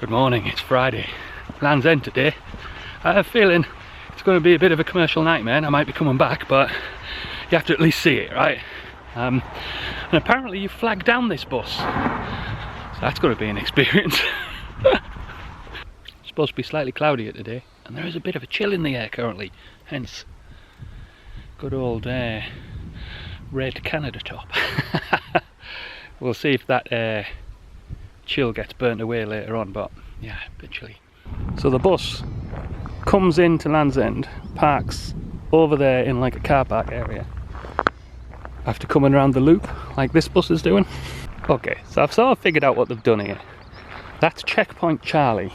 Good morning, it's Friday, Land's End today. I have a feeling it's going to be a bit of a commercial nightmare and I might be coming back, but you have to at least see it, right? And apparently you flagged down this bus, so that's going to be an experience. It's supposed to be slightly cloudier today, and there is a bit of a chill in the air currently, hence good old red Canada top. We'll see if that chill gets burnt away later on, but yeah, a bit chilly. So the bus comes into Land's End, parks over there in like a car park area, after coming around the loop like this bus is doing. Okay, so I've sort of figured out what they've done here. That's checkpoint Charlie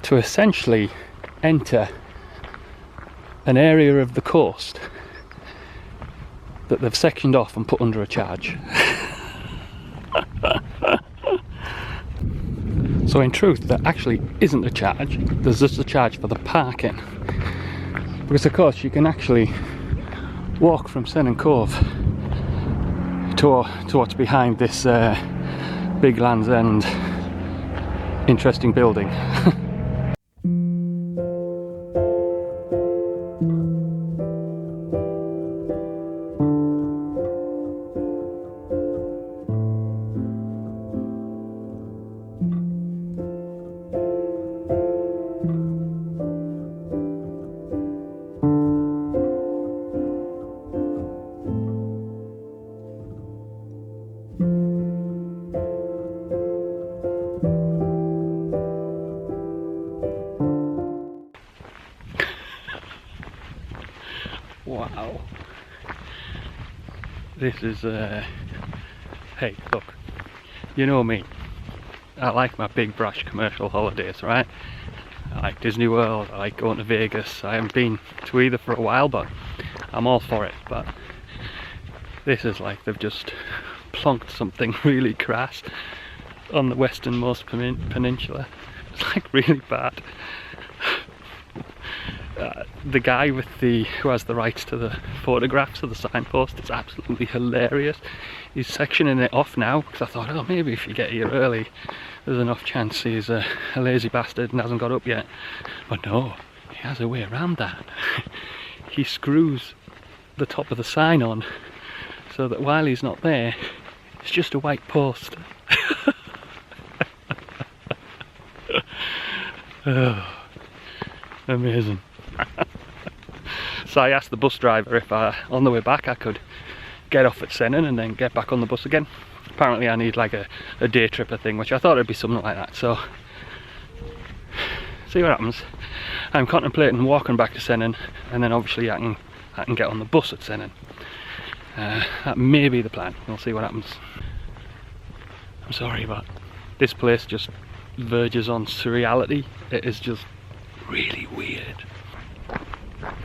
to essentially enter an area of the coast that they've sectioned off and put under a charge. So in truth, there actually isn't a charge, there's just a charge for the parking. Because of course you can actually walk from Sennin Cove to what's behind this big Land's End interesting building. Wow, this is hey, look, you know me, I like my big brash commercial holidays, right? I like Disney World, I like going to Vegas. I haven't been to either for a while, but I'm all for it. But this is like they've just plonked something really crass on the westernmost peninsula. It's like really bad. The guy who has the rights to the photographs of the signpost, it's absolutely hilarious. He's sectioning it off now because I thought, oh, maybe if you get here early there's enough chance he's a lazy bastard and hasn't got up yet. But no, he has a way around that. He screws the top of the sign on so that while he's not there, it's just a white post. Oh, amazing. So I asked the bus driver if on the way back I could get off at Sennin and then get back on the bus again. Apparently I need like a day tripper thing, which I thought it'd be something like that, so see what happens. I'm contemplating walking back to Sennin, and then obviously I can get on the bus at Sennin. That may be the plan, we'll see what happens. I'm sorry, but this place just verges on surreality. It is just really weird.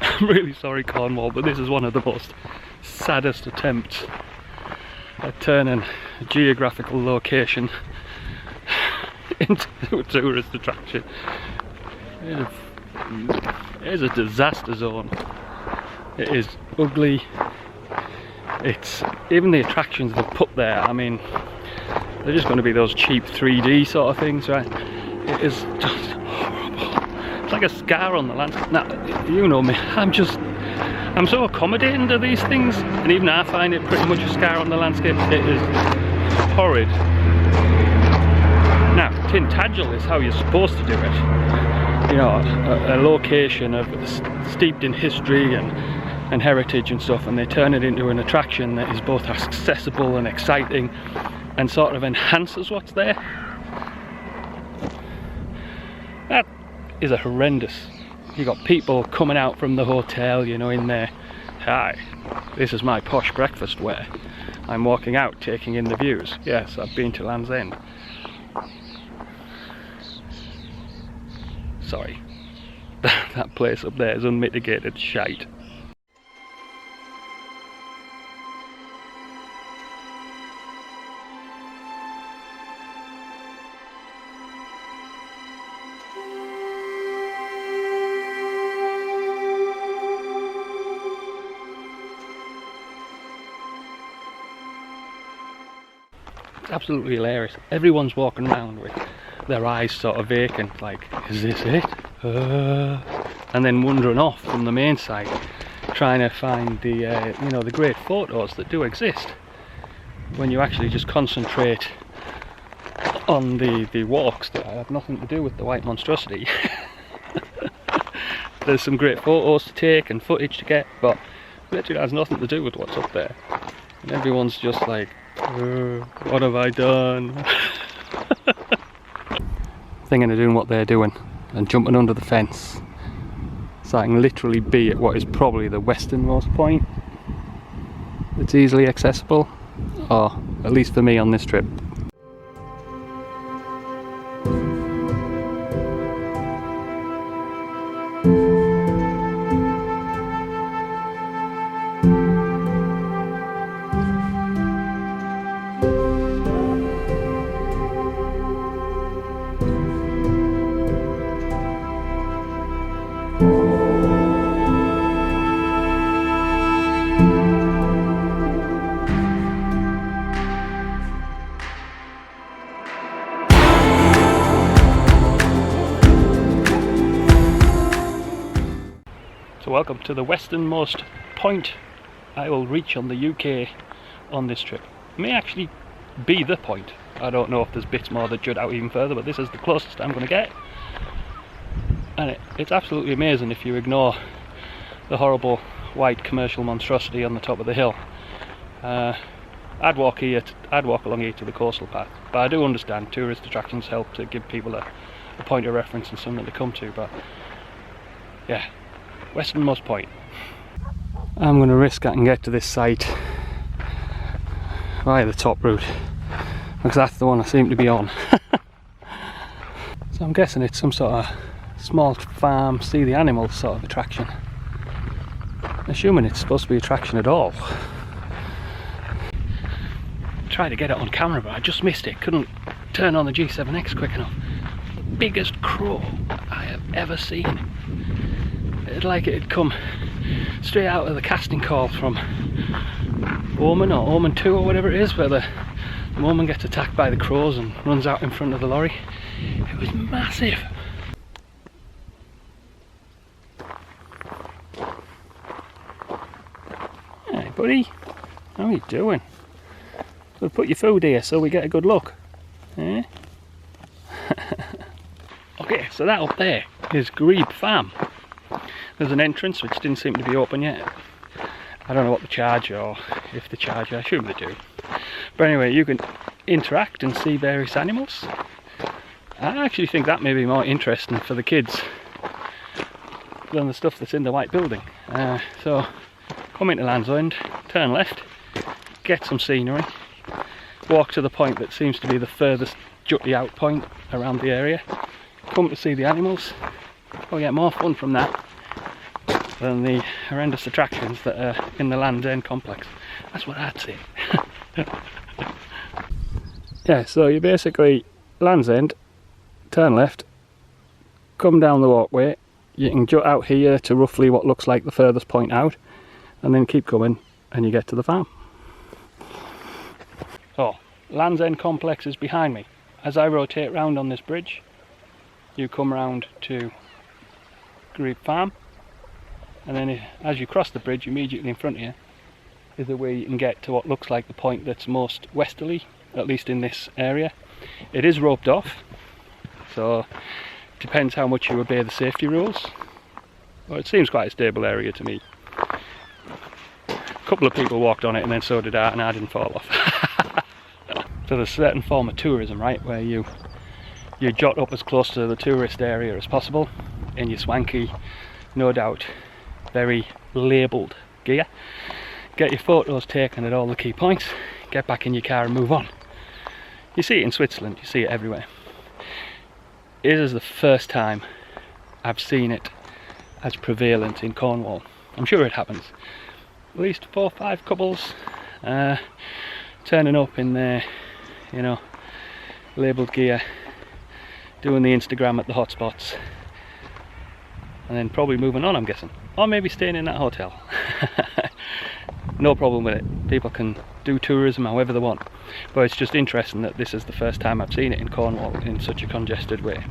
I'm really sorry, Cornwall, but this is one of the most saddest attempts at turning a geographical location into a tourist attraction. It is a disaster zone. It is ugly. It's even the attractions they've put there, I mean, they're just going to be those cheap 3D sort of things, right? It is just horrible. It's like a scar on the landscape. Now, you know me, I'm so accommodating to these things, and even I find it pretty much a scar on the landscape. It is horrid. Now, Tintagel is how you're supposed to do it. You know, a location steeped in history and heritage and stuff, and they turn it into an attraction that is both accessible and exciting and sort of enhances what's there. That is a horrendous. You got people coming out from the hotel, you know, in there. Hi, this is my posh breakfast where I'm walking out taking in the views. Yes, I've been to Land's End. Sorry, that place up there is unmitigated shite. It's absolutely hilarious. Everyone's walking around with their eyes sort of vacant, like, is this it? And then wandering off from the main site, trying to find the you know, the great photos that do exist when you actually just concentrate on the walks that have nothing to do with the white monstrosity. There's some great photos to take and footage to get, but it literally has nothing to do with what's up there. And everyone's just like, what have I done? Thinking of doing what they're doing and jumping under the fence so I can literally be at what is probably the westernmost point that's easily accessible, or at least for me on this trip. So welcome to the westernmost point I will reach on the UK on this trip. It may actually be the point. I don't know if there's bits more that jut out even further, but this is the closest I'm going to get. And it's absolutely amazing if you ignore the horrible white commercial monstrosity on the top of the hill. I'd walk along here to the coastal path, but I do understand tourist attractions help to give people a point of reference and something to come to, but yeah, westernmost point. I'm going to risk I can get to this site via the top route, because that's the one I seem to be on. So I'm guessing it's some sort of small farm, see the animals sort of attraction. Assuming it's supposed to be attraction at all. Tried to get it on camera, but I just missed it. Couldn't turn on the G7X quick enough. The biggest crow I have ever seen. It's like it had come straight out of the casting call from Omen or Omen 2 or whatever it is, where the woman gets attacked by the crows and runs out in front of the lorry. It was massive. Hey buddy, how are you doing? We'll put your food here so we get a good look. Eh? Okay, so that up there is Grebe Farm. There's an entrance which didn't seem to be open yet. I don't know what they charge, or if they charge, I assume they do. But anyway, you can interact and see various animals. I actually think that may be more interesting for the kids than the stuff that's in the white building. So come into Land's End, turn left, get some scenery, walk to the point that seems to be the furthest jutty out point around the area, come to see the animals. We'll get more fun from that than the horrendous attractions that are in the Land's End complex. That's what I'd say. Yeah, so you basically, Land's End, turn left, come down the walkway, you can jut out here to roughly what looks like the furthest point out, and then keep coming and you get to the farm. So, Land's End complex is behind me. As I rotate round on this bridge, you come round to Grebe Farm, and then as you cross the bridge, immediately in front of you is a way you can get to what looks like the point that's most westerly, at least in this area. It is roped off, so it depends how much you obey the safety rules. Well, it seems quite a stable area to me. A couple of people walked on it and then so did I, and I didn't fall off. So there's a certain form of tourism, right, where you jot up as close to the tourist area as possible in your swanky, no doubt very labelled gear, get your photos taken at all the key points, get back in your car and move on. You see it in Switzerland, you see it everywhere. It is the first time I've seen it as prevalent in Cornwall. I'm sure it happens. At least 4 or 5 couples turning up in their, you know, labelled gear, doing the Instagram at the hotspots, and then probably moving on, I'm guessing. Or maybe staying in that hotel. No problem with it. People can do tourism however they want. But it's just interesting that this is the first time I've seen it in Cornwall in such a congested way.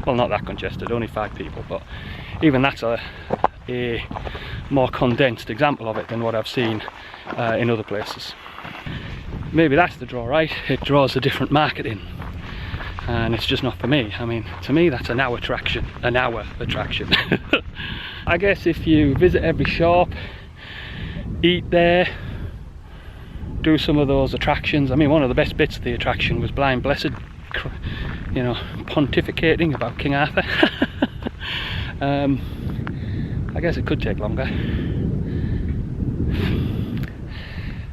Well, not that congested, only 5 people, but even that's a more condensed example of it than what I've seen in other places. Maybe that's the draw, right? It draws a different market in, and it's just not for me. I mean, to me that's an hour attraction. I guess if you visit every shop, eat there, do some of those attractions. I mean, one of the best bits of the attraction was Blind Blessed, you know, pontificating about King Arthur. I guess it could take longer.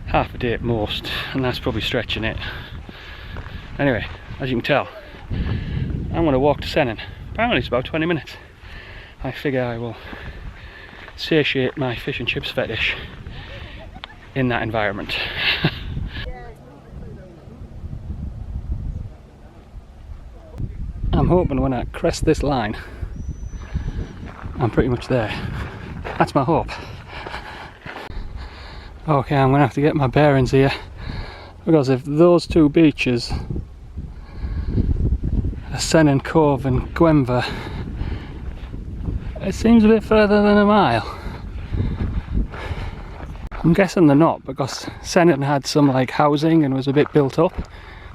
Half a day at most, and that's probably stretching it. Anyway, as you can tell, I'm going to walk to Sennin. Apparently it's about 20 minutes. I figure I will satiate my fish and chips fetish in that environment. I'm hoping when I crest this line, I'm pretty much there. That's my hope. Okay, I'm going to have to get my bearings here, because if those two beaches, Sennin Cove and Gwenver, it seems a bit further than a mile. I'm guessing they're not, because Sennin had some like housing and was a bit built up.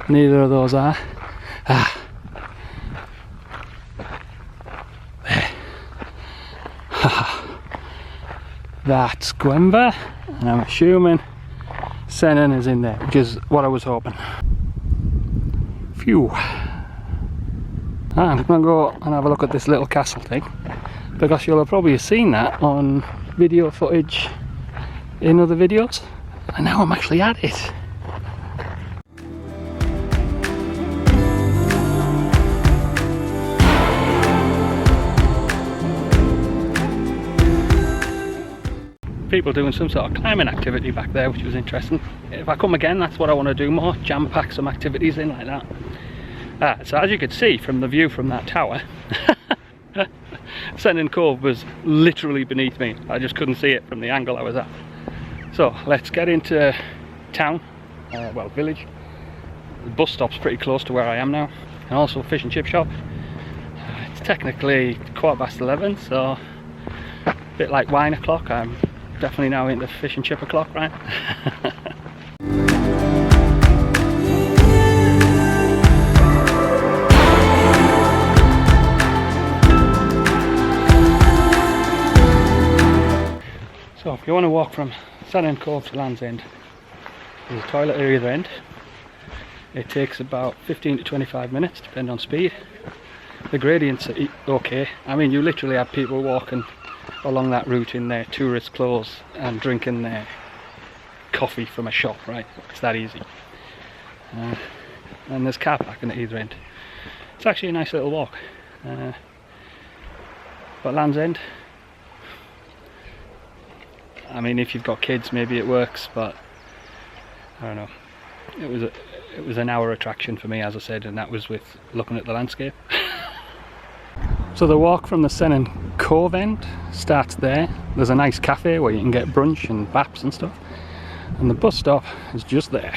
Neither of those are. Ah. There. That's Gwenver, and I'm assuming Sennin is in there, which is what I was hoping. Phew. I'm going to go and have a look at this little castle thing, because you'll have probably seen that on video footage in other videos, and now I'm actually at it. People doing some sort of climbing activity back there, which was interesting. If I come again, that's what I want to do more, jam pack some activities in like that. So as you could see from the view from that tower, Sennin Cove was literally beneath me. I just couldn't see it from the angle I was at. So let's get into town, well, village. The bus stop's pretty close to where I am now, and also a fish and chip shop. It's technically 11:15, so a bit like wine o'clock. I'm definitely now into fish and chip o'clock, right? So if you want to walk from Sennin Cove to Land's End, there's a toilet at either end. It takes about 15 to 25 minutes, depending on speed. The gradients are okay. I mean, you literally have people walking along that route in their tourist clothes and drinking their coffee from a shop, right? It's that easy. And there's car parking at either end. It's actually a nice little walk. But Land's End, I mean, if you've got kids, maybe it works, but I don't know. It was an hour attraction for me, as I said, and that was with looking at the landscape. So the walk from the Sennin Cove end starts there. There's a nice cafe where you can get brunch and baps and stuff, and the bus stop is just there.